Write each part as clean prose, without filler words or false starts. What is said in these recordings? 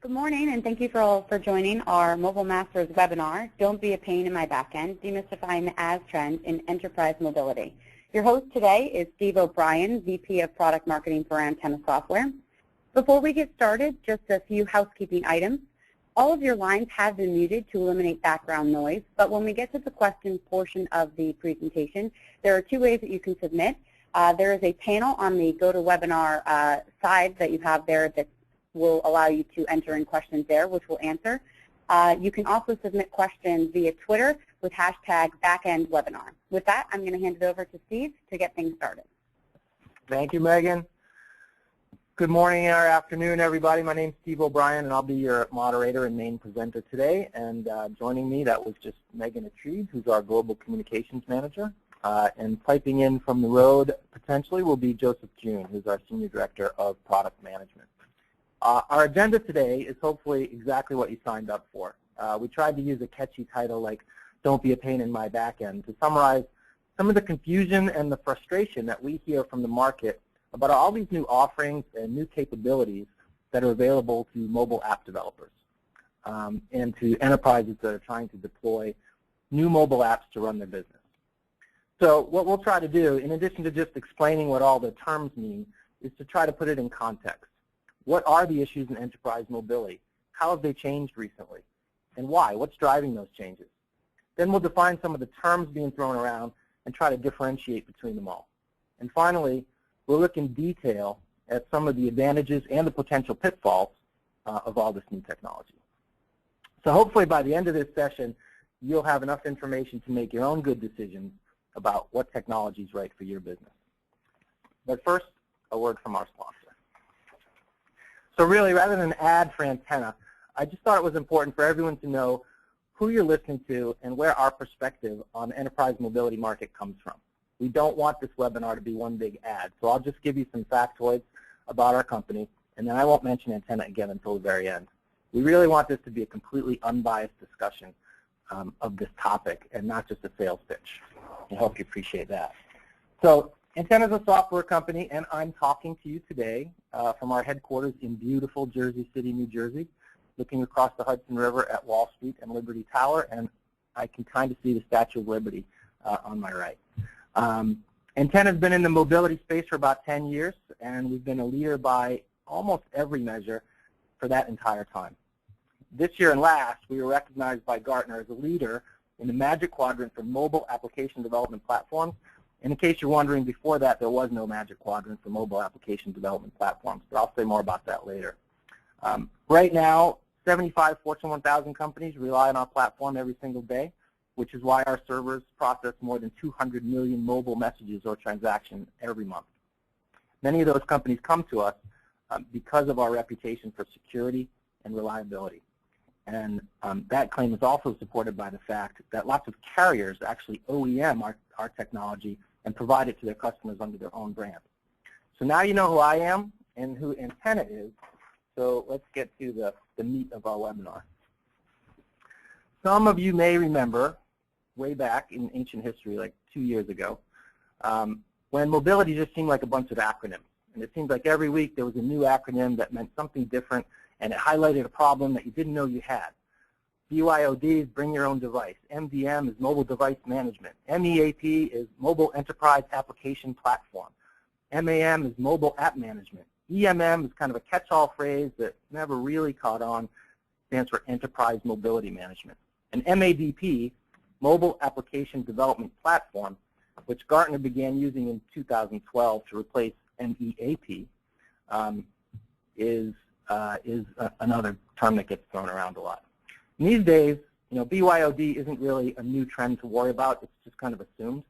Good morning, and thank you for joining our Mobile Masters webinar, Don't Be a Pain in My Backend, Demystifying the aaS Trend in Enterprise Mobility. Your host today is Steve O'Brien, VP of Product Marketing for Antenna Software. Before we get started, just a few housekeeping items. All of your lines have been muted to eliminate background noise, but when we get to the question portion of the presentation, there are two ways that you can submit. There is a panel on the GoToWebinar side that you have there that will allow you to enter in questions there, which we'll answer. You can also submit questions via Twitter with hashtag #BackendWebinar. With that, I'm going to hand it over to Steve to get things started. Thank you, Megan. Good morning or afternoon, everybody. My name is Steve O'Brien, and I'll be your moderator and main presenter today. And joining me, that was just Megan Atreed, who's our Global Communications Manager. And piping in from the road, potentially, will be Joseph June, who's our Senior Director of Product Management. Our agenda today is hopefully exactly what you signed up for. We tried to use a catchy title like Don't Be a Pain in My Backend to summarize some of the confusion and the frustration that we hear from the market about all these new offerings and new capabilities that are available to mobile app developers and to enterprises that are trying to deploy new mobile apps to run their business. So what we'll try to do, in addition to just explaining what all the terms mean, is to try to put it in context. What are the issues in enterprise mobility? How have they changed recently? And why? What's driving those changes? Then we'll define some of the terms being thrown around and try to differentiate between them all. And finally, we'll look in detail at some of the advantages and the potential pitfalls of all this new technology. So hopefully by the end of this session, you'll have enough information to make your own good decisions about what technology is right for your business. But first, a word from our sponsor. So really, rather than an ad for Antenna, I just thought it was important for everyone to know who you're listening to and where our perspective on the enterprise mobility market comes from. We don't want this webinar to be one big ad, so I'll just give you some factoids about our company, and then I won't mention Antenna again until the very end. We really want this to be a completely unbiased discussion of this topic and not just a sales pitch. I hope you appreciate that. So Antenna is a software company, and I'm talking to you today from our headquarters in beautiful Jersey City, New Jersey, looking across the Hudson River at Wall Street and Liberty Tower, and I can kind of see the Statue of Liberty on my right. Antenna has been in the mobility space for about 10 years, and we've been a leader by almost every measure for that entire time. This year and last, we were recognized by Gartner as a leader in the Magic Quadrant for mobile application development platforms. And in case you're wondering, before that, there was no Magic Quadrant for mobile application development platforms, but I'll say more about that later. Right now, 75 Fortune 1000 companies rely on our platform every single day, which is why our servers process more than 200 million mobile messages or transactions every month. Many of those companies come to us because of our reputation for security and reliability. And that claim is also supported by the fact that lots of carriers actually OEM our technology and provide it to their customers under their own brand. So now you know who I am and who Antenna is, so let's get to the meat of our webinar. Some of you may remember way back in ancient history, like 2 years ago, when mobility just seemed like a bunch of acronyms. And it seemed like every week there was a new acronym that meant something different, and it highlighted a problem that you didn't know you had. BYOD is bring your own device. MDM is mobile device management. MEAP is mobile enterprise application platform. MAM is mobile app management. EMM is kind of a catch-all phrase that never really caught on, stands for enterprise mobility management. And MADP, mobile application development platform, which Gartner began using in 2012 to replace MEAP, is another term that gets thrown around a lot. And these days, you know, BYOD isn't really a new trend to worry about. It's just kind of assumed.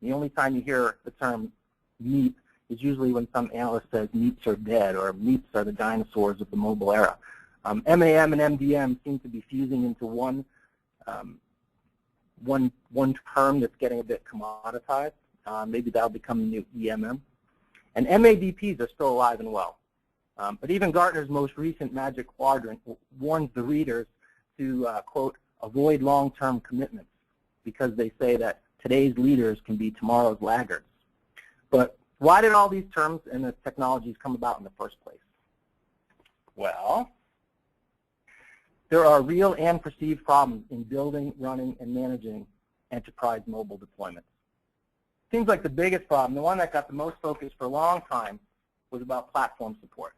The only time you hear the term MEAP is usually when some analyst says MEAPs are dead or MEAPs are the dinosaurs of the mobile era. MAM and MDM seem to be fusing into one term that's getting a bit commoditized. Maybe that'll become the new EMM. And MADPs are still alive and well. But even Gartner's most recent Magic Quadrant warns the readers to, quote, avoid long-term commitments because they say that today's leaders can be tomorrow's laggards. But why did all these terms and the technologies come about in the first place? Well, There are real and perceived problems in building, running, and managing enterprise mobile deployments. Seems like the biggest problem, the one that got the most focus for a long time, was about platform support.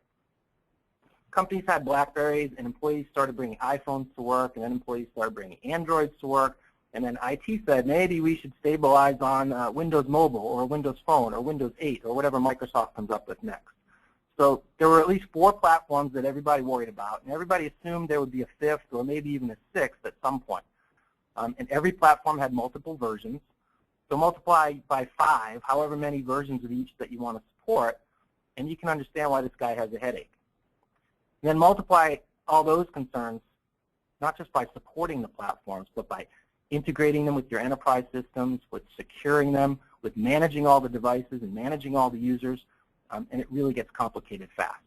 Companies had BlackBerries, and employees started bringing iPhones to work, and then employees started bringing Androids to work, and then IT said maybe we should stabilize on Windows Mobile or Windows Phone or Windows 8 or whatever Microsoft comes up with next. So there were at least 4 platforms that everybody worried about, and everybody assumed there would be a 5th or maybe even a 6th at some point. And every platform had multiple versions. So multiply by 5, however many versions of each that you want to support, and you can understand why this guy has a headache. And then multiply all those concerns, not just by supporting the platforms, but by integrating them with your enterprise systems, with securing them, with managing all the devices and managing all the users, and it really gets complicated fast.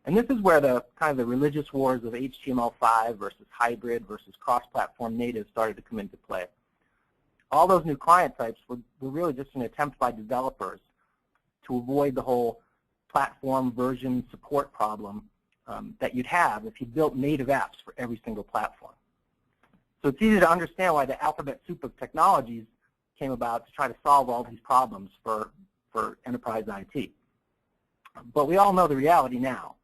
And this is where the kind of the religious wars of HTML5 versus hybrid versus cross-platform native started to come into play. All those new client types were really just an attempt by developers to avoid the whole platform version support problem that you'd have if you built native apps for every single platform. So it's easy to understand why the alphabet soup of technologies came about to try to solve all these problems for enterprise IT. But we all know the reality now.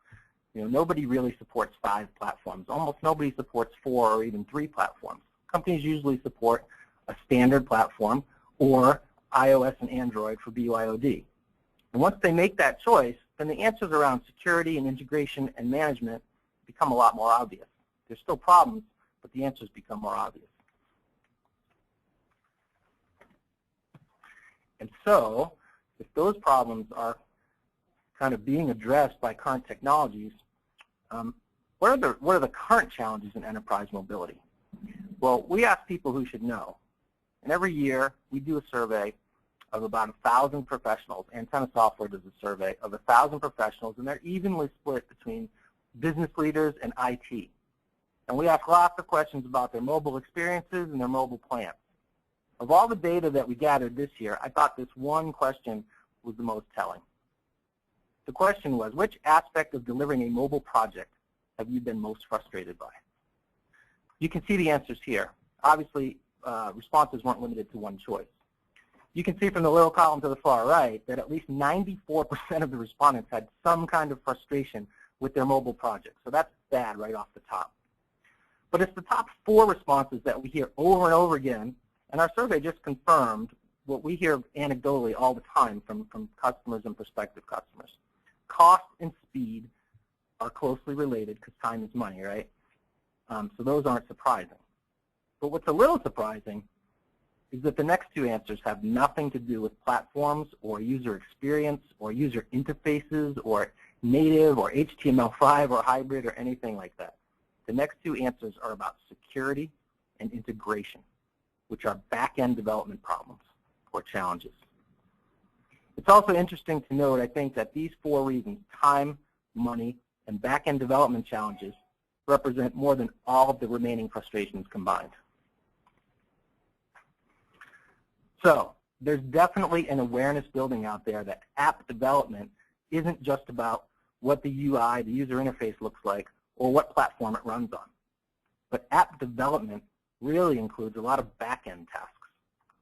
You know, nobody really supports 5 platforms. Almost nobody supports 4 or even 3 platforms. Companies usually support a standard platform or iOS and Android for BYOD. And once they make that choice, then the answers around security and integration and management become a lot more obvious. There's still problems, but the answers become more obvious. And so, if those problems are kind of being addressed by current technologies, what are the current challenges in enterprise mobility? Well, we ask people who should know. And every year, we do a survey of about 1,000 professionals. Antenna Software does a survey of 1,000 professionals, and they're evenly split between business leaders and IT. And we ask lots of questions about their mobile experiences and their mobile plans. Of all the data that we gathered this year, I thought this one question was the most telling. The question was, which aspect of delivering a mobile project have you been most frustrated by? You can see the answers here. Obviously, responses weren't limited to one choice. You can see from the little column to the far right that at least 94% of the respondents had some kind of frustration with their mobile project. So that's bad right off the top. But it's the top 4 responses that we hear over and over again, and our survey just confirmed what we hear anecdotally all the time from customers and prospective customers. Cost and speed are closely related because time is money, right? So those aren't surprising. But what's a little surprising is that the next 2 answers have nothing to do with platforms or user experience or user interfaces or native or HTML5 or hybrid or anything like that. The next 2 answers are about security and integration, which are back-end development problems or challenges. It's also interesting to note, I think, that these 4 reasons, time, money, and back-end development challenges, represent more than all of the remaining frustrations combined. So there's definitely an awareness building out there that app development isn't just about what the UI, the user interface looks like, or what platform it runs on. But app development really includes a lot of back-end tasks,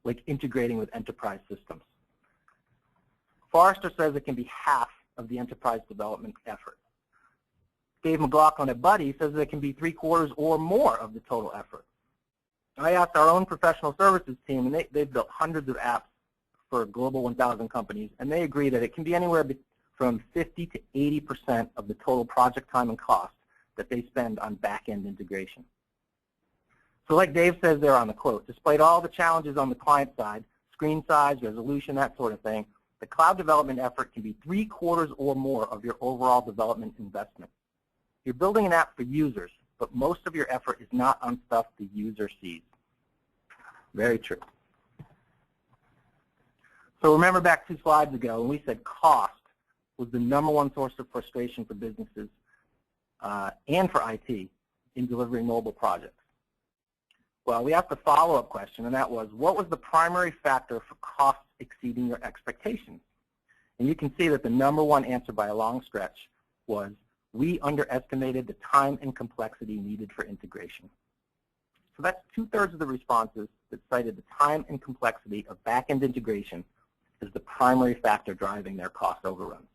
like integrating with enterprise systems. Forrester says it can be half of the enterprise development effort. Dave McLaughlin at Buddy says that it can be 3/4 or more of the total effort. I asked our own professional services team, and they've built hundreds of apps for global 1,000 companies, and they agree that it can be anywhere from 50 to 80% of the total project time and cost that they spend on back-end integration. So like Dave says there on the quote, despite all the challenges on the client side, screen size, resolution, that sort of thing, the cloud development effort can be 3/4 or more of your overall development investment. You're building an app for users, but most of your effort is not on stuff the user sees. Very true. So remember back 2 slides ago when we said cost was the #1 source of frustration for businesses and for IT in delivering mobile projects. Well, we asked a follow-up question, and that was, what was the primary factor for costs exceeding your expectations? And you can see that the #1 answer by a long stretch was we underestimated the time and complexity needed for integration. So that's 2/3 of the responses that cited the time and complexity of back-end integration as the primary factor driving their cost overruns.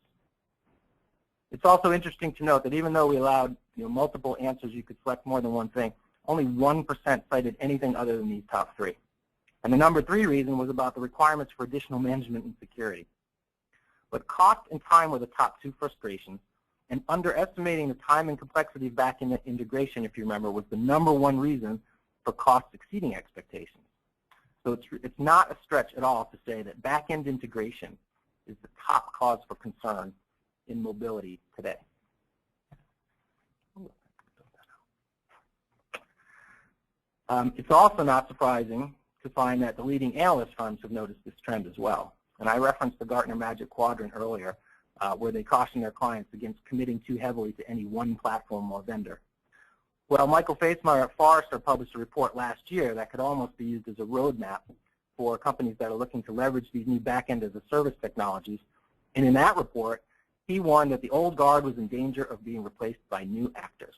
It's also interesting to note that even though we allowed multiple answers, you could select more than one thing, only 1% cited anything other than these top 3. And the number 3 reason was about the requirements for additional management and security. But cost and time were the top 2 frustrations, and underestimating the time and complexity of back-end integration, if you remember, was the number 1 reason for costs exceeding expectations. So it's not a stretch at all to say that back-end integration is the top cause for concern in mobility today. It's also not surprising to find that the leading analyst firms have noticed this trend as well. And I referenced the Gartner Magic Quadrant earlier, where they caution their clients against committing too heavily to any one platform or vendor. Well, Michael Facemeyer at Forrester published a report last year that could almost be used as a roadmap for companies that are looking to leverage these new back-end as a service technologies. And in that report, he warned that the old guard was in danger of being replaced by new actors.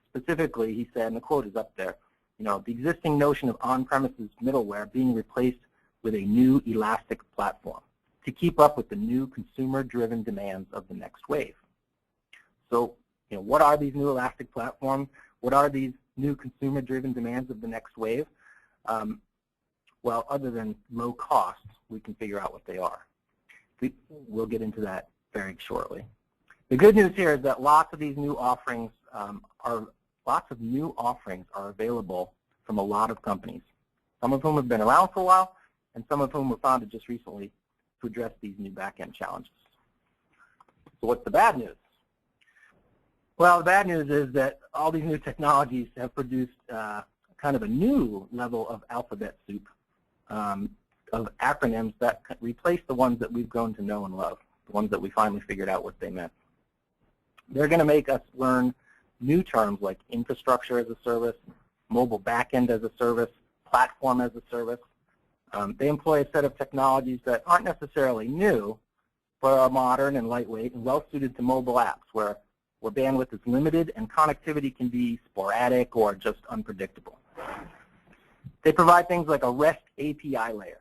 Specifically, he said, and the quote is up there, the existing notion of on-premises middleware being replaced with a new elastic platform to keep up with the new consumer-driven demands of the next wave. So, what are these new elastic platforms? What are these new consumer-driven demands of the next wave? Well, other than low cost, we can figure out what they are. We'll get into that very shortly. The good news here is that lots of these new offerings are available from a lot of companies, some of whom have been around for a while, and some of whom were founded just recently to address these new back-end challenges. So what's the bad news? Well, the bad news is that all these new technologies have produced kind of a new level of alphabet soup of acronyms that replace the ones that we've grown to know and love, the ones that we finally figured out what they meant. They're going to make us learn new terms like infrastructure as a service, mobile backend as a service, platform as a service. They employ a set of technologies that aren't necessarily new, but are modern and lightweight and well-suited to mobile apps where bandwidth is limited and connectivity can be sporadic or just unpredictable. They provide things like a REST API layer,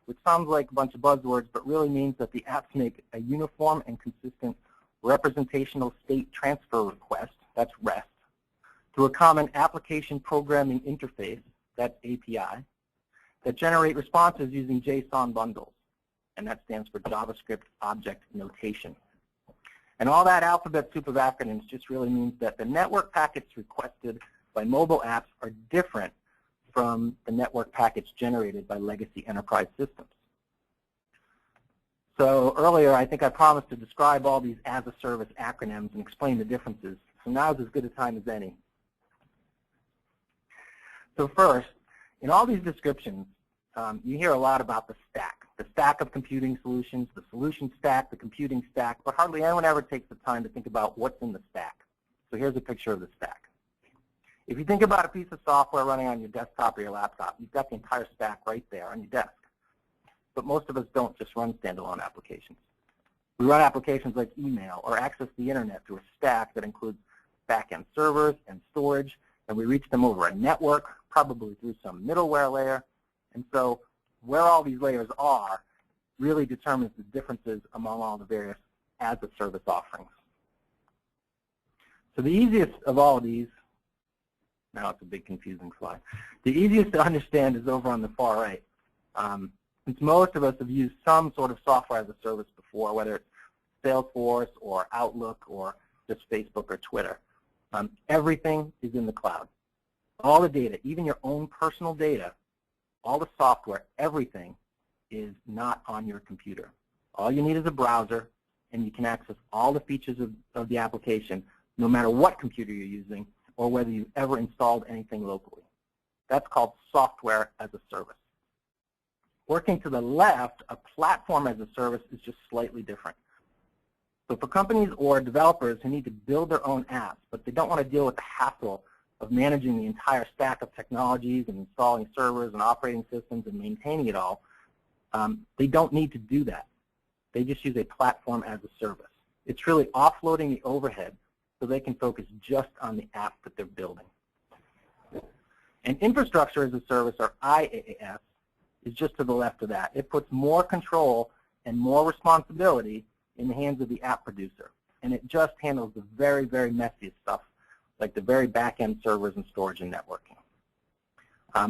which sounds like a bunch of buzzwords, but really means that the apps make a uniform and consistent representational state transfer request, that's REST, through a common application programming interface, that's API, that generate responses using JSON bundles, and that stands for JavaScript Object Notation. And all that alphabet soup of acronyms just really means that the network packets requested by mobile apps are different from the network packets generated by legacy enterprise systems. So earlier, I think I promised to describe all these as-a-service acronyms and explain the differences. So now is as good a time as any. So first, in all these descriptions, you hear a lot about the stack of computing solutions, the solution stack, the computing stack, but hardly anyone ever takes the time to think about what's in the stack. So here's a picture of the stack. If you think about a piece of software running on your desktop or your laptop, you've got the entire stack right there on your desk. But most of us don't just run standalone applications. We run applications like email or access the internet through a stack that includes back-end servers and storage, and we reach them over a network, probably through some middleware layer. And so where all these layers are really determines the differences among all the various as-a-service offerings. So the easiest of all of these, now it's a big confusing slide, the easiest to understand is over on the far right. Since most of us have used some sort of software as a service before, whether it's Salesforce or Outlook or just Facebook or Twitter, everything is in the cloud. All the data, even your own personal data, all the software, everything is not on your computer. All you need is a browser, and you can access all the features of the application, no matter what computer you're using or whether you've ever installed anything locally. That's called software as a service. Working to the left, a platform as a service is just slightly different. So for companies or developers who need to build their own apps, but they don't want to deal with the hassle of managing the entire stack of technologies and installing servers and operating systems and maintaining it all, they don't need to do that. They just use a platform as a service. It's really offloading the overhead so they can focus just on the app that they're building. And infrastructure as a service, or IaaS, is just to the left of that. It puts more control and more responsibility in the hands of the app producer. And it just handles the very, very messy stuff, like the very back-end servers and storage and networking.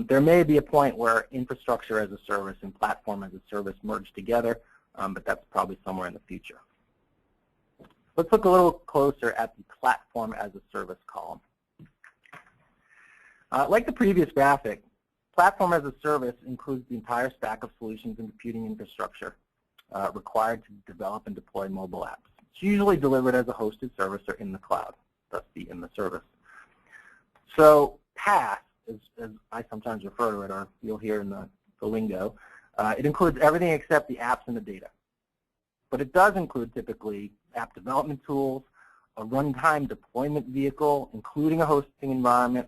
There may be a point where infrastructure as a service and platform as a service merge together, but that's probably somewhere in the future. Let's look a little closer at the platform as a service column. Like the previous graphic, platform as a service includes the entire stack of solutions and computing infrastructure required to develop and deploy mobile apps. It's usually delivered as a hosted service or in the cloud, thus the in the service. So aaS, as I sometimes refer to it, or you'll hear in the lingo, it includes everything except the apps and the data. But it does include typically app development tools, a runtime deployment vehicle, including a hosting environment,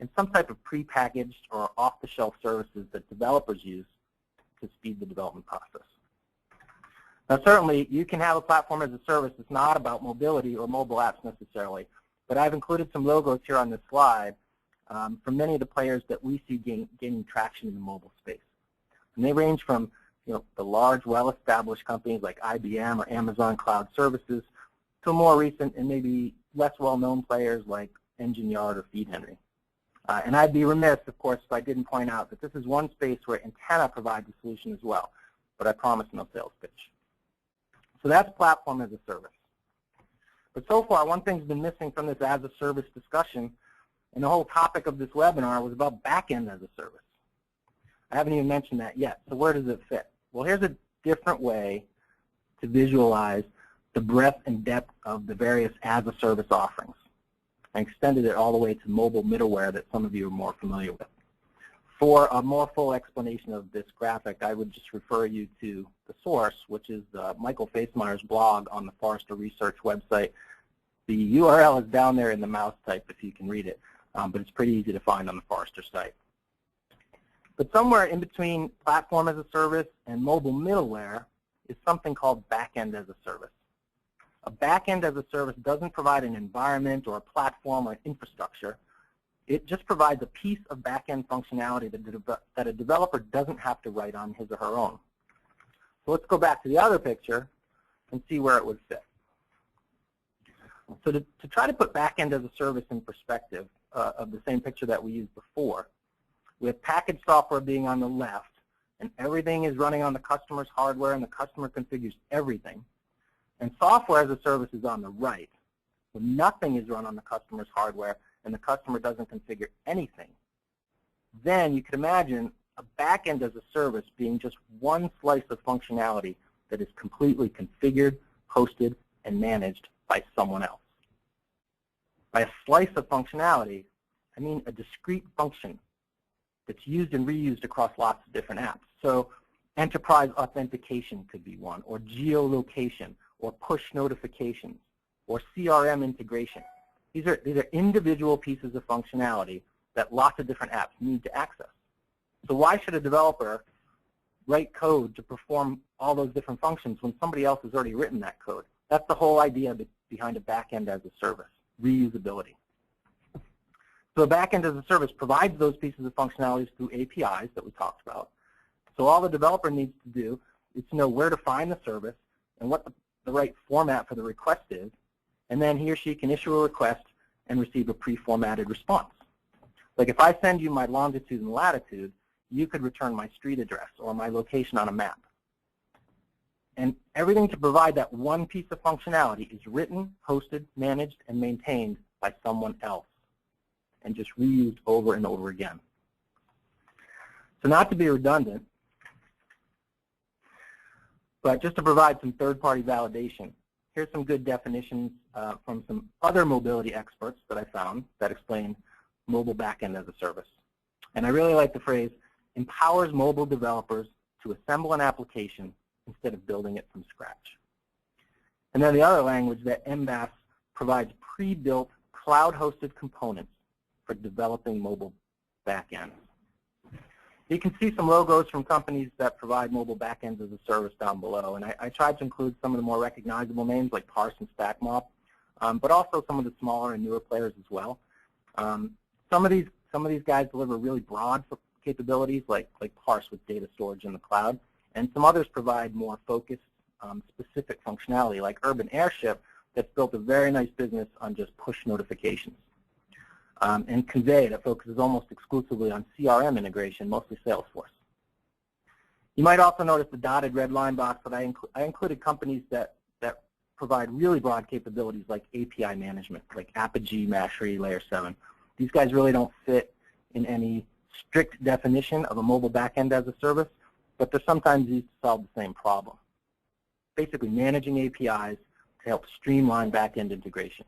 and some type of prepackaged or off-the-shelf services that developers use to speed the development process. Now certainly you can have a platform as a service that's not about mobility or mobile apps necessarily, but I've included some logos here on this slide from many of the players that we see gaining traction in the mobile space. And they range from the large, well-established companies like IBM or Amazon Cloud Services to more recent and maybe less well-known players like Engine Yard or Feed Henry. And I'd be remiss, of course, if I didn't point out that this is one space where Antenna provides a solution as well, but I promise no sales pitch. So that's platform as a service. But so far, one thing's been missing from this as a service discussion, and the whole topic of this webinar was about backend as a service. I haven't even mentioned that yet. So where does it fit? Well, here's a different way to visualize the breadth and depth of the various as a service offerings. I extended it all the way to mobile middleware that some of you are more familiar with. For a more full explanation of this graphic, I would just refer you to the source, which is Michael Facemeyer's blog on the Forrester Research website. The URL is down there in the mouse type if you can read it, but it's pretty easy to find on the Forrester site. But somewhere in between platform as a service and mobile middleware is something called backend as a service. A backend as a service doesn't provide an environment or a platform or an infrastructure. It just provides a piece of backend functionality that a developer doesn't have to write on his or her own. So let's go back to the other picture and see where it would fit. So to try to put backend as a service in perspective of the same picture that we used before, with packaged software being on the left and everything is running on the customer's hardware and the customer configures everything, and software as a service is on the right, when nothing is run on the customer's hardware and the customer doesn't configure anything, then you could imagine a backend as a service being just one slice of functionality that is completely configured, hosted, and managed by someone else. By a slice of functionality, I mean a discrete function that's used and reused across lots of different apps. So enterprise authentication could be one, or geolocation, or push notifications, or CRM integration. These are individual pieces of functionality that lots of different apps need to access. So why should a developer write code to perform all those different functions when somebody else has already written that code? That's the whole idea behind a backend as a service, reusability. So a backend as a service provides those pieces of functionalities through APIs that we talked about. So all the developer needs to do is to know where to find the service and what the right format for the request is, and then he or she can issue a request and receive a pre-formatted response. Like if I send you my longitude and latitude, you could return my street address or my location on a map. And everything to provide that one piece of functionality is written, hosted, managed, and maintained by someone else, and just reused over and over again. So not to be redundant, but just to provide some third-party validation, here's some good definitions from some other mobility experts that I found that explain mobile backend as a service. And I really like the phrase, empowers mobile developers to assemble an application instead of building it from scratch. And then the other language, that aaS provides pre-built cloud-hosted components for developing mobile backends. You can see some logos from companies that provide mobile backends as a service down below, and I tried to include some of the more recognizable names like Parse and StackMob, but also some of the smaller and newer players as well. Some of these guys deliver really broad capabilities like parse with data storage in the cloud, and some others provide more focused, specific functionality like Urban Airship that's built a very nice business on just push notifications. And Convey that focuses almost exclusively on CRM integration, mostly Salesforce. You might also notice the dotted red line box that I included companies that provide really broad capabilities like API management, like Apogee, Mastery, Layer 7. These guys really don't fit in any strict definition of a mobile backend as a service, but they're sometimes used to solve the same problem. Basically managing APIs to help streamline backend integration.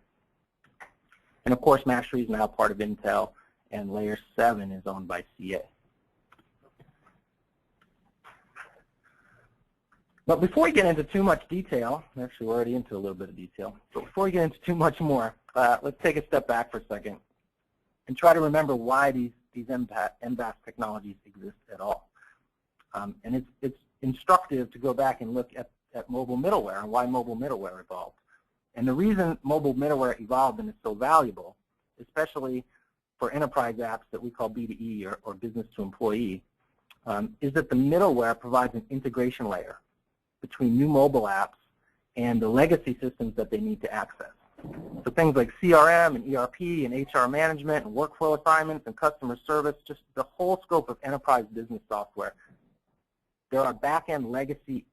And of course, Mastery is now part of Intel, and Layer 7 is owned by CA. But before we get into too much detail, actually we're already into a little bit of detail, but before we get into too much more, let's take a step back for a second and try to remember why these MBAS technologies exist at all. And it's instructive to go back and look at mobile middleware and why mobile middleware evolved. And the reason mobile middleware evolved and is so valuable, especially for enterprise apps that we call B2E or business to employee, is that the middleware provides an integration layer between new mobile apps and the legacy systems that they need to access. So things like CRM and ERP and HR management and workflow assignments and customer service, just the whole scope of enterprise business software. There are back-end legacy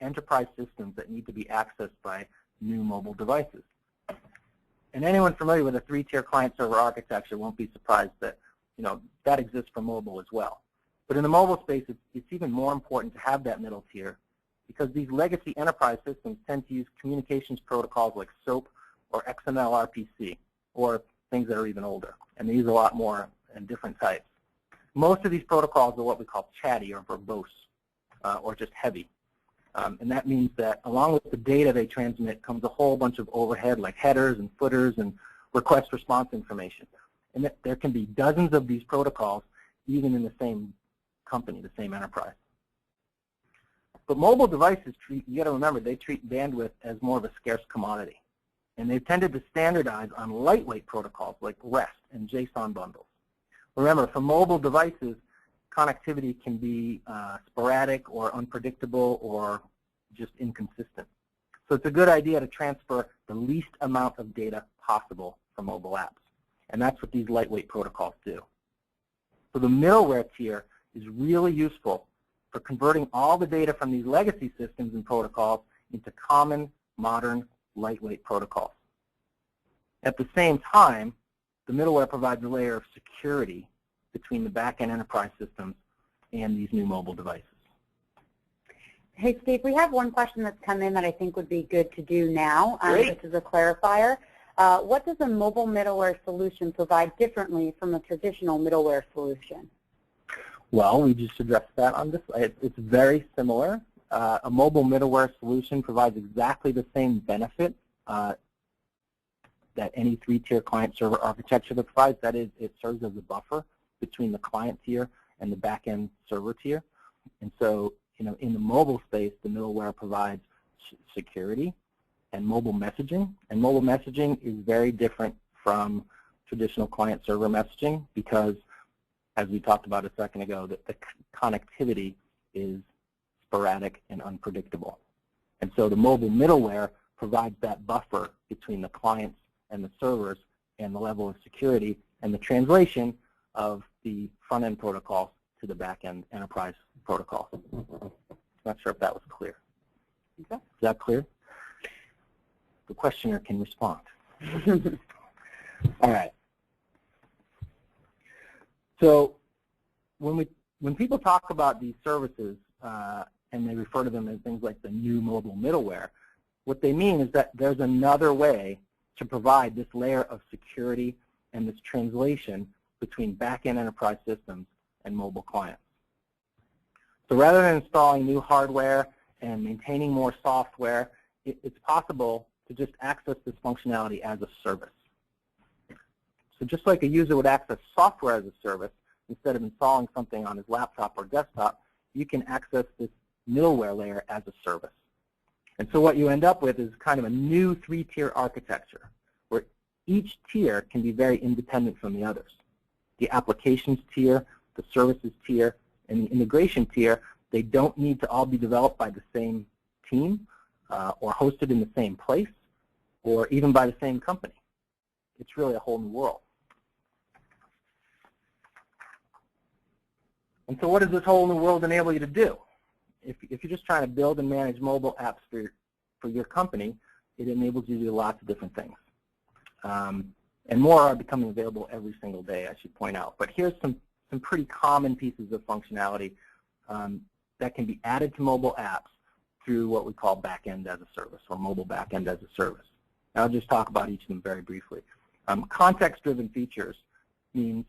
enterprise systems that need to be accessed by new mobile devices. And anyone familiar with a three-tier client-server architecture won't be surprised that that exists for mobile as well. But in the mobile space, it's even more important to have that middle tier because these legacy enterprise systems tend to use communications protocols like SOAP or XML RPC, or things that are even older. And they use a lot more and different types. Most of these protocols are what we call chatty or verbose, or just heavy. And that means that along with the data they transmit comes a whole bunch of overhead like headers and footers and request response information. And that there can be dozens of these protocols even in the same company, the same enterprise. But mobile devices you got to remember, they treat bandwidth as more of a scarce commodity. And they've tended to standardize on lightweight protocols like REST and JSON bundles. Remember, for mobile devices, connectivity can be sporadic or unpredictable or just inconsistent. So it's a good idea to transfer the least amount of data possible for mobile apps. And that's what these lightweight protocols do. So the middleware tier is really useful for converting all the data from these legacy systems and protocols into common, modern, lightweight protocols. At the same time, the middleware provides a layer of security between the back-end enterprise systems and these new mobile devices. Hey, Steve, we have one question that's come in that I think would be good to do now. This is a clarifier. What does a mobile middleware solution provide differently from a traditional middleware solution? Well, we just addressed that on this. It's very similar. A mobile middleware solution provides exactly the same benefit that any three-tier client-server architecture provides. That is, it serves as a buffer between the client tier and the back-end server tier. And so, in the mobile space, the middleware provides security and mobile messaging. And mobile messaging is very different from traditional client-server messaging because, as we talked about a second ago, that the connectivity is sporadic and unpredictable. And so the mobile middleware provides that buffer between the clients and the servers and the level of security and the translation of the front-end protocols to the back-end enterprise protocols. Not sure if that was clear. Okay. Is that clear? The questioner can respond. All right. So when people talk about these services and they refer to them as things like the new mobile middleware, what they mean is that there's another way to provide this layer of security and this translation between back-end enterprise systems and mobile clients. So rather than installing new hardware and maintaining more software, it's possible to just access this functionality as a service. So just like a user would access software as a service, instead of installing something on his laptop or desktop, you can access this middleware layer as a service. And so what you end up with is kind of a new three-tier architecture. each tier can be very independent from the others. The applications tier, the services tier, and the integration tier, they don't need to all be developed by the same team or hosted in the same place or even by the same company. It's really a whole new world. And so what does this whole new world enable you to do? If you're just trying to build and manage mobile apps for your company, it enables you to do lots of different things. And more are becoming available every single day, I should point out. But here's some pretty common pieces of functionality that can be added to mobile apps through what we call Backend as a service or mobile Backend as a service. And I'll just talk about each of them very briefly. Context-driven features means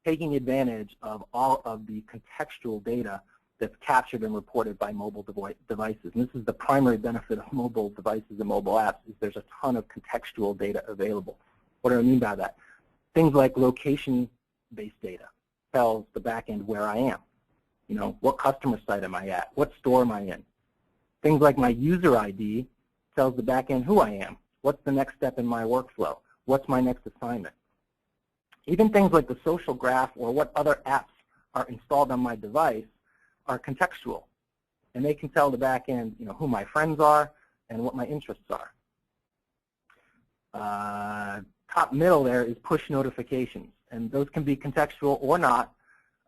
taking advantage of all of the contextual data that's captured and reported by mobile devices. And this is the primary benefit of mobile devices and mobile apps, is there's a ton of contextual data available. What do I mean by that? Things like location-based data tells the backend where I am. You know, what customer site am I at? What store am I in? Things like my user ID tells the backend who I am. What's the next step in my workflow? What's my next assignment? Even things like the social graph or what other apps are installed on my device are contextual. And they can tell the backend, you know, who my friends are and what my interests are. Top middle there is push notifications. And those can be contextual or not,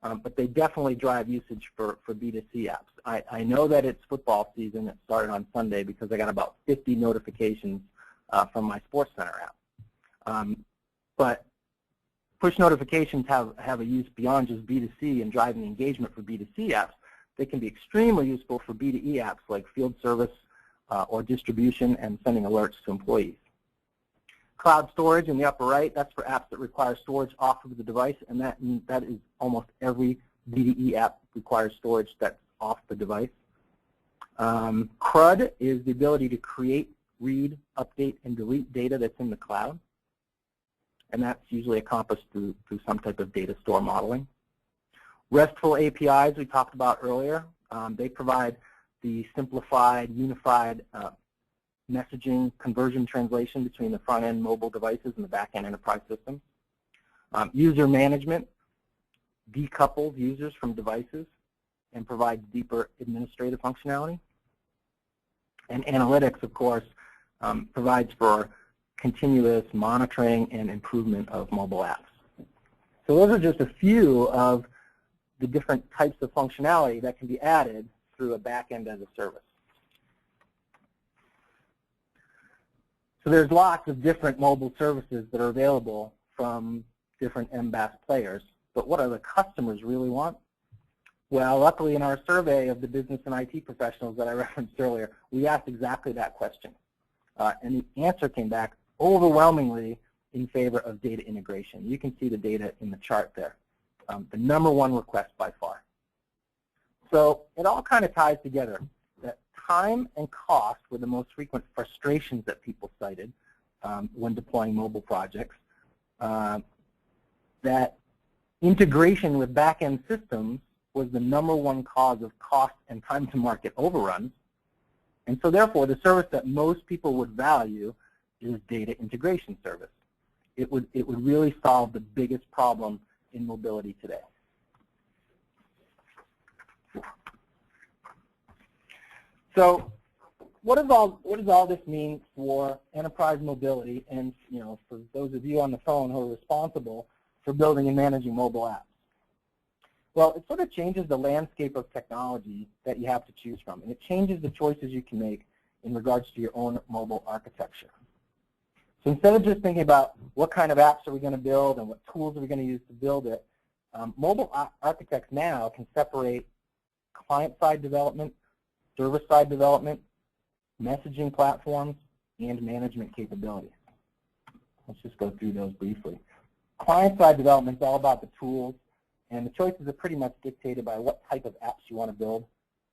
but they definitely drive usage for B2C apps. I know that it's football season. It started on Sunday because I got about 50 notifications from my SportsCenter app. But push notifications have a use beyond just B2C and driving engagement for B2C apps. They can be extremely useful for B2E apps like field service or distribution and sending alerts to employees. Cloud storage in the upper right, that's for apps that require storage off of the device, and that is almost every B2E app requires storage that's off the device. CRUD is the ability to create, read, update, and delete data that's in the cloud. And that's usually accomplished through some type of data store modeling. RESTful APIs we talked about earlier. They provide the simplified, unified messaging conversion translation between the front-end mobile devices and the back-end enterprise systems. User management decouples users from devices and provides deeper administrative functionality. And analytics, of course, provides for continuous monitoring and improvement of mobile apps. So those are just a few of the different types of functionality that can be added through a backend as a service. So there's lots of different mobile services that are available from different MBAS players, but what do the customers really want? Well, luckily in our survey of the business and IT professionals that I referenced earlier, we asked exactly that question. And the answer came back overwhelmingly in favor of data integration. You can see the data in the chart there. The #1 request by far. So it all kind of ties together. That time and cost were the most frequent frustrations that people cited when deploying mobile projects. That integration with back-end systems was the #1 cause of cost and time to market overruns. And so therefore, the service that most people would value is data integration service. It would really solve the biggest problem in mobility today. So what does all this mean for enterprise mobility and, you know, for those of you on the phone who are responsible for building and managing mobile apps? Well, it sort of changes the landscape of technology that you have to choose from, and it changes the choices you can make in regards to your own mobile architecture. So instead of just thinking about what kind of apps are we going to build and what tools are we going to use to build it, mobile architects now can separate client-side development, server-side development, messaging platforms, and management capabilities. Let's just go through those briefly. Client-side development is all about the tools, and the choices are pretty much dictated by what type of apps you want to build.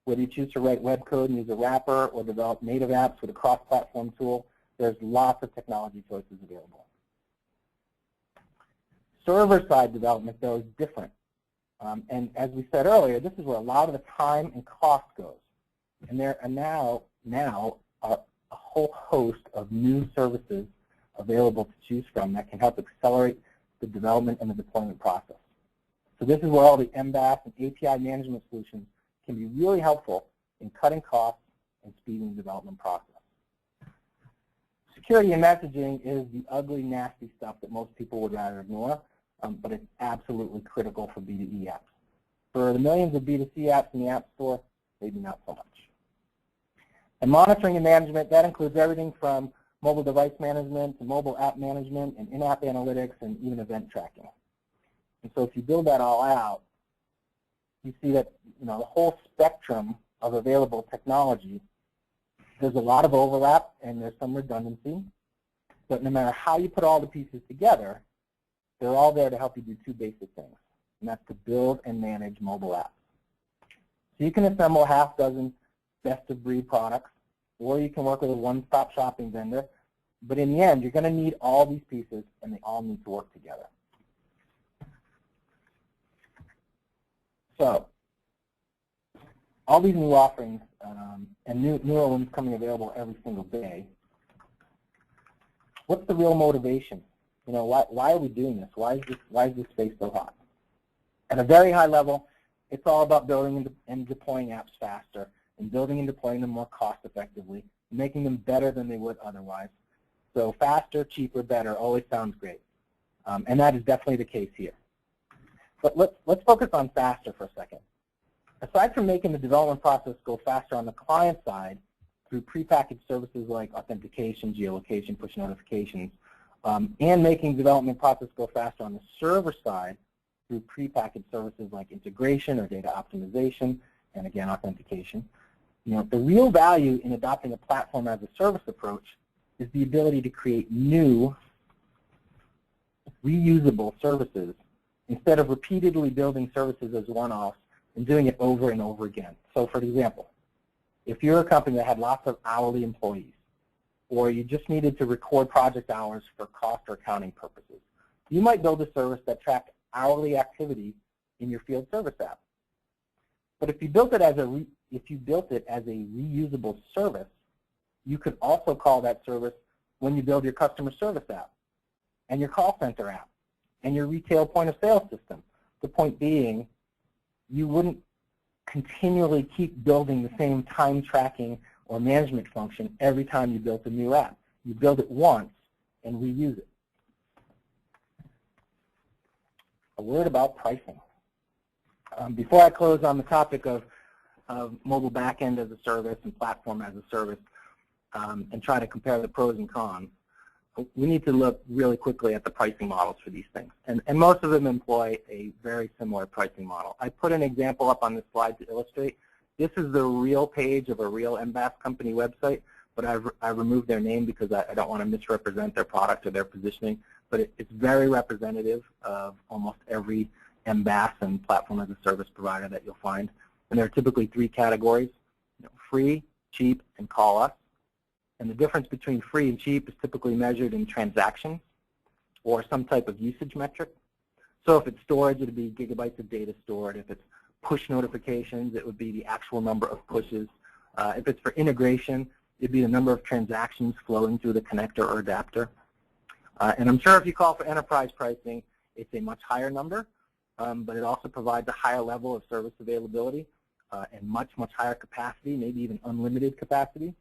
Whether you choose to write web code and use a wrapper or develop native apps with a cross-platform tool, there's lots of technology choices available. Server-side development, though, is different. And as we said earlier, this is where a lot of the time and cost goes. And there are now a whole host of new services available to choose from that can help accelerate the development and the deployment process. So this is where all the MBAS and API management solutions can be really helpful in cutting costs and speeding the development process. Security and messaging is the ugly, nasty stuff that most people would rather ignore, but it's absolutely critical for B2E apps. For the millions of B2C apps in the App Store, maybe not so much. And monitoring and management, that includes everything from mobile device management to mobile app management and in-app analytics and even event tracking. And so if you build that all out, you see that the whole spectrum of available technology, there's a lot of overlap and there's some redundancy, but no matter how you put all the pieces together, they're all there to help you do two basic things, and that's to build and manage mobile apps. So you can assemble half dozen best-of-breed products, or you can work with a one-stop shopping vendor, but in the end, you're going to need all these pieces, and they all need to work together. So all these new offerings and newer ones coming available every single day, what's the real motivation? Why are we doing this? Why is this space so hot? At a very high level, it's all about building and deploying apps faster and building and deploying them more cost effectively, making them better than they would otherwise. So faster, cheaper, better always sounds great. And that is definitely the case here. But let's focus on faster for a second. Aside from making the development process go faster on the client side through prepackaged services like authentication, geolocation, push notifications, and making the development process go faster on the server side through prepackaged services like integration or data optimization, and again, authentication. The real value in adopting a platform as a service approach is the ability to create new, reusable services instead of repeatedly building services as one-offs and doing it over and over again. So for example, if you're a company that had lots of hourly employees, or you just needed to record project hours for cost or accounting purposes, you might build a service that tracked hourly activity in your field service app. But if you built it as a reusable service, you could also call that service when you build your customer service app and your call center app and your retail point of sale system. The point being, you wouldn't continually keep building the same time tracking or management function every time you built a new app. You build it once and reuse it. A word about pricing. Before I close on the topic of mobile backend as a service and platform as a service and try to compare the pros and cons, we need to look really quickly at the pricing models for these things. And most of them employ a very similar pricing model. I put an example up on this slide to illustrate. This is the real page of a real MBAS company website, but I removed their name because I don't want to misrepresent their product or their positioning. But it's very representative of almost every MBAS and platform as a service provider that you'll find. And there are typically three categories: free, cheap, and call us. And the difference between free and cheap is typically measured in transactions or some type of usage metric. So if it's storage, it would be gigabytes of data stored. If it's push notifications, it would be the actual number of pushes. If it's for integration, it would be the number of transactions flowing through the connector or adapter. And I'm sure if you call for enterprise pricing, it's a much higher number, but it also provides a higher level of service availability and much, much higher capacity, maybe even unlimited capacity,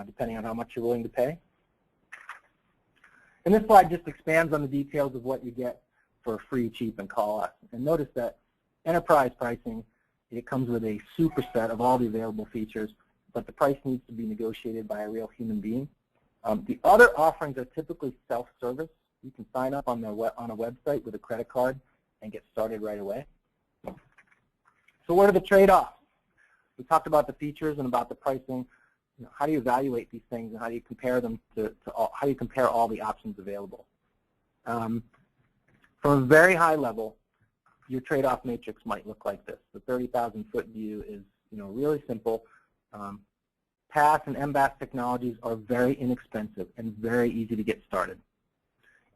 depending on how much you're willing to pay. And this slide just expands on the details of what you get for free, cheap, and call us. And notice that enterprise pricing, it comes with a superset of all the available features, but the price needs to be negotiated by a real human being. The other offerings are typically self-service. You can sign up on a website with a credit card and get started right away. So what are the trade-offs? We talked about the features and about the pricing. How do you evaluate these things, and how do you compare them how do you compare all the options available? From a very high level, your trade-off matrix might look like this. The 30,000-foot view is really simple. PaaS and MBAS technologies are very inexpensive and very easy to get started.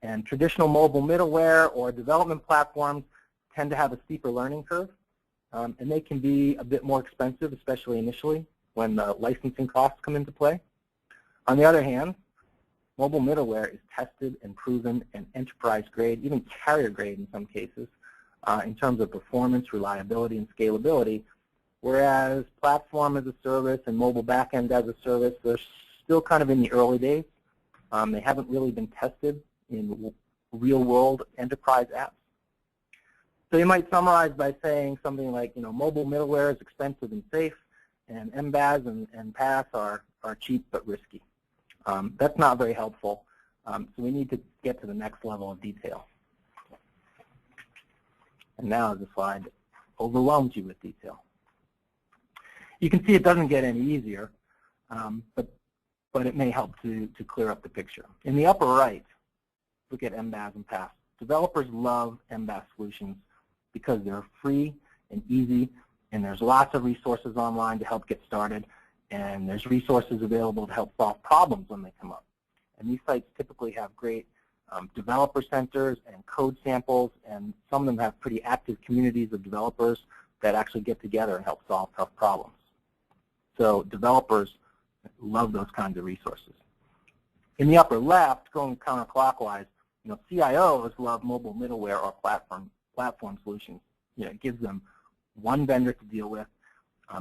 And traditional mobile middleware or development platforms tend to have a steeper learning curve, and they can be a bit more expensive, especially initially when the licensing costs come into play. On the other hand, mobile middleware is tested and proven and enterprise grade, even carrier grade in some cases, in terms of performance, reliability, and scalability, whereas platform as a service and mobile backend as a service, they're still kind of in the early days. They haven't really been tested in real-world enterprise apps. So you might summarize by saying something like, mobile middleware is expensive and safe, and MBAS and PaaS are cheap but risky. That's not very helpful, so we need to get to the next level of detail. And now the slide overwhelms you with detail. You can see it doesn't get any easier, but it may help to clear up the picture. In the upper right, look at MBAS and PaaS. Developers love MBAS solutions because they're free and easy, and there's lots of resources online to help get started, and there's resources available to help solve problems when they come up. And these sites typically have great developer centers and code samples, and some of them have pretty active communities of developers that actually get together and help solve tough problems. So developers love those kinds of resources. In the upper left, going counterclockwise, CIOs love mobile middleware or platform solutions. It gives them one vendor to deal with,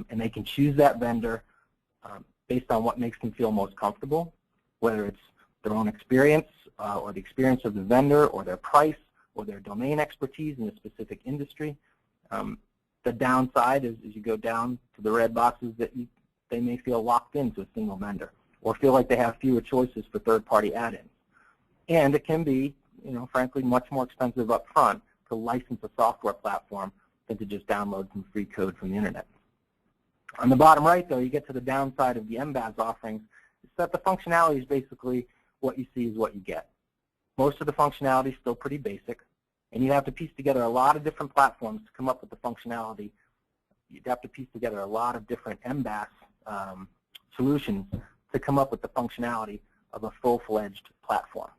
and they can choose that vendor based on what makes them feel most comfortable, whether it's their own experience or the experience of the vendor or their price or their domain expertise in a specific industry. The downside is as you go down to the red boxes that they may feel locked into a single vendor or feel like they have fewer choices for third-party add-ins. And it can be, frankly, much more expensive up front to license a software platform than to just download some free code from the internet. On the bottom right, though, you get to the downside of the MBAS offerings. It's that the functionality is basically what you see is what you get. Most of the functionality is still pretty basic, and you have to piece together a lot of different platforms to come up with the functionality. You'd have to piece together a lot of different MBAS solutions to come up with the functionality of a full-fledged platform.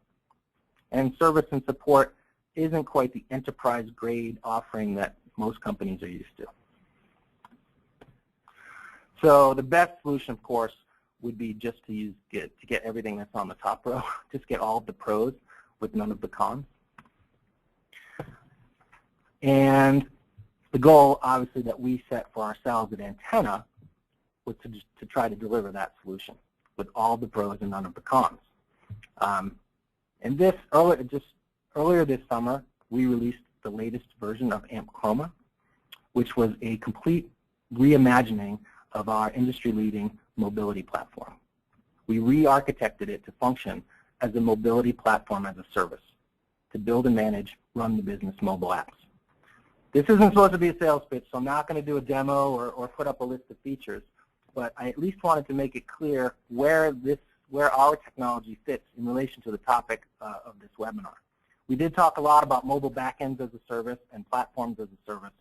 And service and support isn't quite the enterprise-grade offering that most companies are used to. So the best solution, of course, would be just to get everything that's on the top row, just get all of the pros with none of the cons. And the goal, obviously, that we set for ourselves at Antenna was to try to deliver that solution with all the pros and none of the cons. And earlier this summer, we released the latest version of AMP Chroma, which was a complete reimagining of our industry-leading mobility platform. We re-architected it to function as a mobility platform as a service, to build and manage, run the business mobile apps. This isn't supposed to be a sales pitch, so I'm not going to do a demo or put up a list of features, but I at least wanted to make it clear where our technology fits in relation to the topic of this webinar. We did talk a lot about mobile backends as a service and platforms as a service,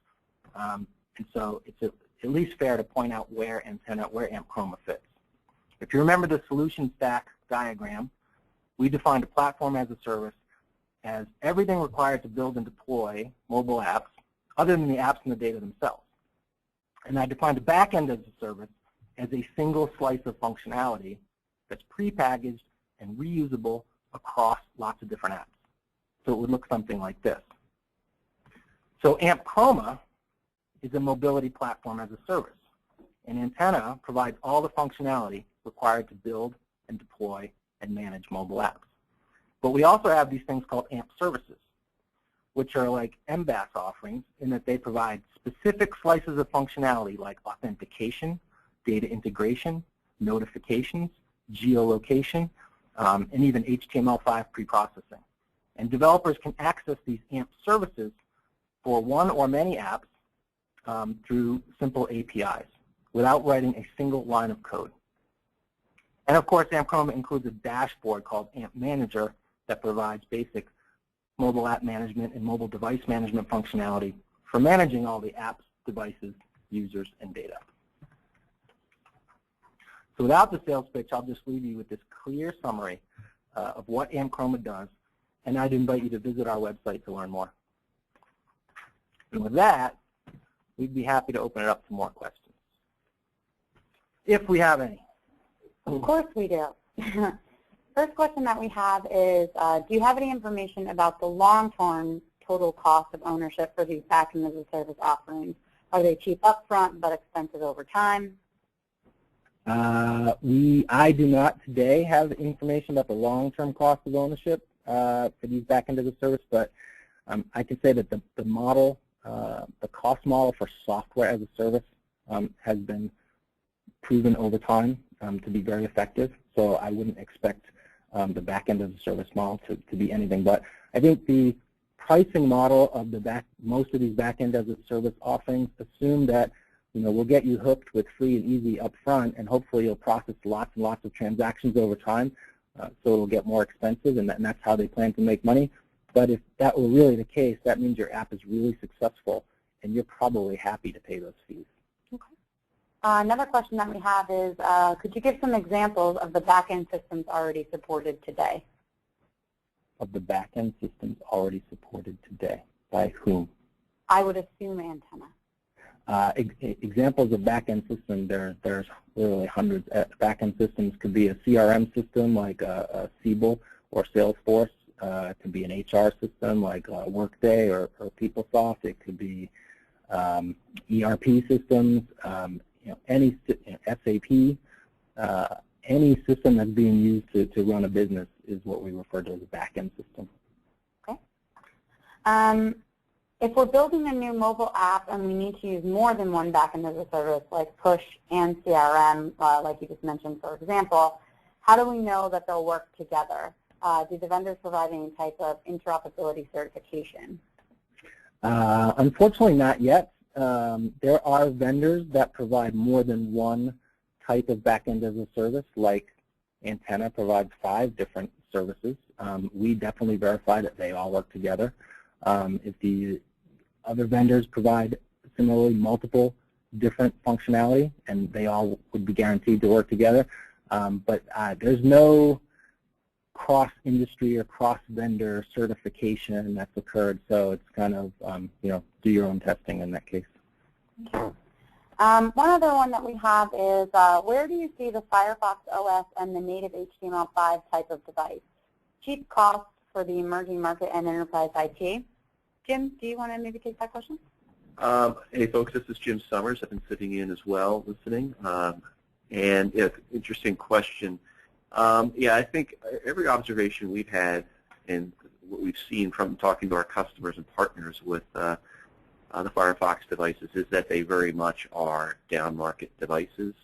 and so it's at least fair to point out where AMP Chroma fits. If you remember the solution stack diagram, we defined a platform as a service as everything required to build and deploy mobile apps other than the apps and the data themselves. And I defined a backend as a service as a single slice of functionality that's prepackaged and reusable across lots of different apps. So it would look something like this. So AMP Chroma is a mobility platform as a service, and Antenna provides all the functionality required to build and deploy and manage mobile apps. But we also have these things called AMP services, which are like MBAS offerings in that they provide specific slices of functionality like authentication, data integration, notifications, geolocation, and even HTML5 preprocessing. And developers can access these AMP services for one or many apps through simple APIs without writing a single line of code. And of course, AMP Chroma includes a dashboard called AMP Manager that provides basic mobile app management and mobile device management functionality for managing all the apps, devices, users, and data. So without the sales pitch, I'll just leave you with this clear summary of what AMP Chroma does, and I'd invite you to visit our website to learn more. And with that, we'd be happy to open it up to more questions, if we have any. Of course we do. First question that we have is, do you have any information about the long-term total cost of ownership for these Backend as a service offerings? Are they cheap upfront but expensive over time? I do not today have information about the long-term cost of ownership for these Backend as a service, but I can say that the model, the cost model for software as a service has been proven over time to be very effective. So I wouldn't expect the Backend as a service model to be anything but. I think the pricing model of most of these Backend as a service offerings assume that we'll get you hooked with free and easy up front, and hopefully you'll process lots and lots of transactions over time, so it'll get more expensive, and that's how they plan to make money. But if that were really the case, that means your app is really successful, and you're probably happy to pay those fees. Okay. Another question that we have is, could you give some examples of the Backend systems already supported today? Of the Backend systems already supported today, by whom? I would assume Antenna. Examples of Backend systems, there's literally hundreds. Backend systems could be a CRM system like a Siebel or Salesforce. It could be an HR system like Workday or PeopleSoft. It could be ERP systems, any SAP. Any system that's being used to run a business is what we refer to as a Backend system. Okay. If we're building a new mobile app and we need to use more than one Backend as a service, like Push and CRM, like you just mentioned, for example, how do we know that they'll work together? Do the vendors provide any type of interoperability certification? Unfortunately, not yet. There are vendors that provide more than one type of Backend as a service, like Antenna provides 5 different services. We definitely verify that they all work together. If the other vendors provide similarly multiple different functionality, and they all would be guaranteed to work together. But there's no cross-industry or cross-vendor certification that's occurred, so it's kind of, do your own testing in that case. Okay. One other one that we have is, where do you see the Firefox OS and the native HTML5 type of device? Cheap costs for the emerging market and enterprise IT. Jim, do you want to maybe take that question? Hey, folks, this is Jim Summers. I've been sitting in as well, listening. And yeah, interesting question. Yeah, I think every observation we've had and what we've seen from talking to our customers and partners with the Firefox devices is that they very much are down-market devices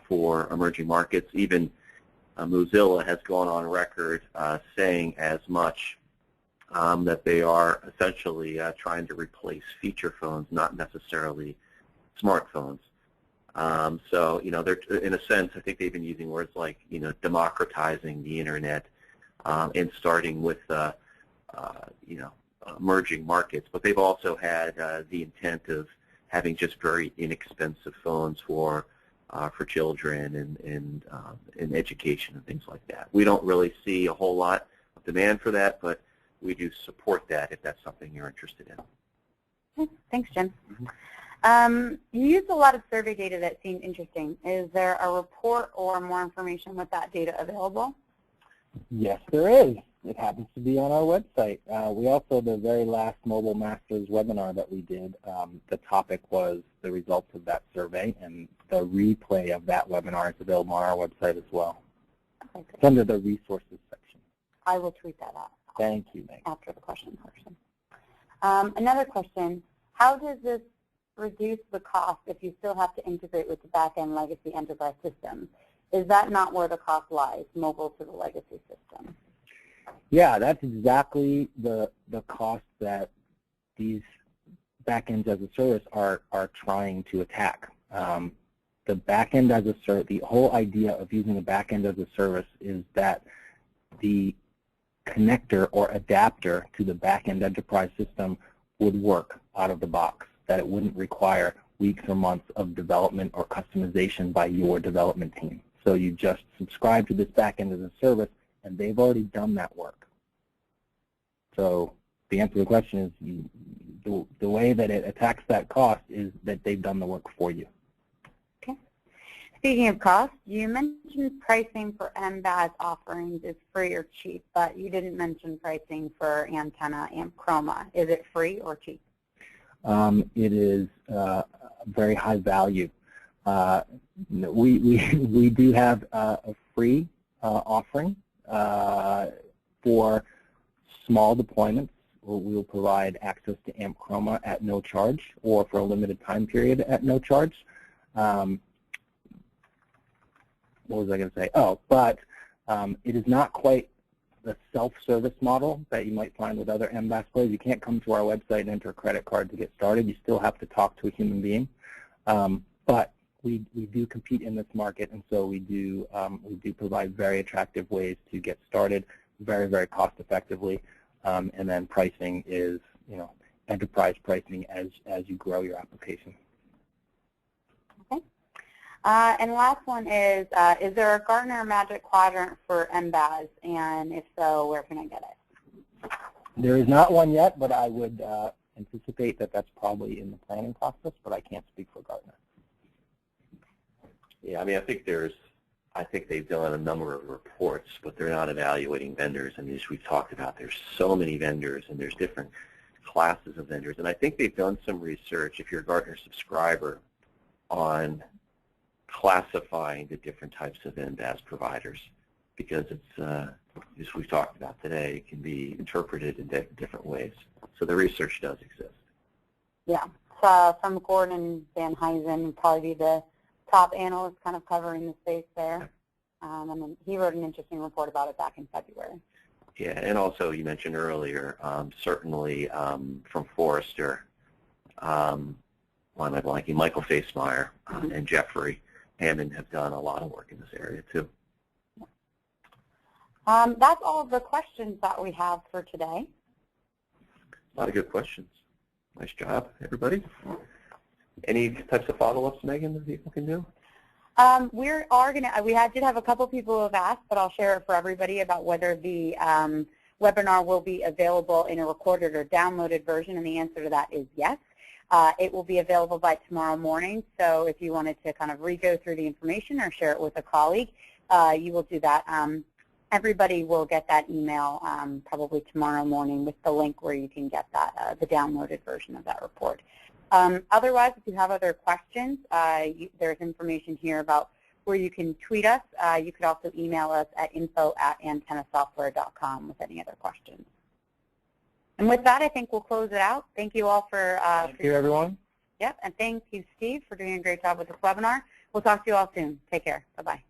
for emerging markets. Even Mozilla has gone on record saying as much, that they are essentially trying to replace feature phones, not necessarily smartphones. So, they're, in a sense, I think they've been using words like, democratizing the Internet and starting with, emerging markets. But they've also had the intent of having just very inexpensive phones for children and education and things like that. We don't really see a whole lot of demand for that, but we do support that if that's something you're interested in. Okay. Thanks, Jim. Mm-hmm. You used a lot of survey data that seemed interesting. Is there a report or more information with that data available? Yes, there is. It happens to be on our website. We also, the very last Mobile Masters webinar that we did, the topic was the results of that survey, and the replay of that webinar is available on our website as well. Okay, it's under the resources section. I will tweet that out. Thank you, Meg. After the question portion. Another question, how does this reduce the cost if you still have to integrate with the back-end legacy enterprise systems? Is that not where the cost lies, mobile to the legacy system? Yeah, that's exactly the cost that these backends as a service are trying to attack. The backend as a service, the whole idea of using a backend as a service is that the connector or adapter to the backend enterprise system would work out of the box, that it wouldn't require weeks or months of development or customization by your development team. So you just subscribe to this backend as a service, and they've already done that work. So the answer to the question is the way that it attacks that cost is that they've done the work for you. Okay. Speaking of cost, you mentioned pricing for MBAS offerings is free or cheap, but you didn't mention pricing for antenna and chroma. Is it free or cheap? It is very high value. We do have a free offering for small deployments. We will provide access to AMP Chroma at no charge, or for a limited time period at no charge. What was I going to say? Oh, but it is not quite the self-service model that you might find with other MBAS players. You can't come to our website and enter a credit card to get started. You still have to talk to a human being. But we do compete in this market, and so we do provide very attractive ways to get started, very, very cost effectively. And then pricing is, enterprise pricing as you grow your application. Okay. And last one is there a Gartner Magic Quadrant for MBAS? And if so, where can I get it? There is not one yet, but I would anticipate that that's probably in the planning process, but I can't speak for Gartner. Yeah, I mean, I think they've done a number of reports, but they're not evaluating vendors. And as we've talked about, there's so many vendors, and there's different classes of vendors. And I think they've done some research, if you're a Gartner subscriber, on classifying the different types of MBAS providers, because it's, as we've talked about today, it can be interpreted in different ways. So the research does exist. Yeah, so from Gordon Van Huysen, probably the top analyst kind of covering the space there. And then he wrote an interesting report about it back in February. Yeah, and also you mentioned earlier, certainly from Forrester, why am I blanking? Michael Facemeyer and Jeffrey Hammond have done a lot of work in this area too. That's all of the questions that we have for today. A lot of good questions. Nice job, everybody. Any types of follow-ups, Megan, that people can do? We did have a couple people who have asked, but I'll share it for everybody about whether the webinar will be available in a recorded or downloaded version, and the answer to that is yes. It will be available by tomorrow morning, so if you wanted to kind of re-go through the information or share it with a colleague, you will do that. Everybody will get that email probably tomorrow morning with the link where you can get that, the downloaded version of that report. Otherwise, if you have other questions, there's information here about where you can tweet us. You could also email us at info@antennasoftware.com with any other questions. And with that, I think we'll close it out. Thank you all for Thank you, everyone. Yep, and thank you, Steve, for doing a great job with this webinar. We'll talk to you all soon. Take care. Bye-bye.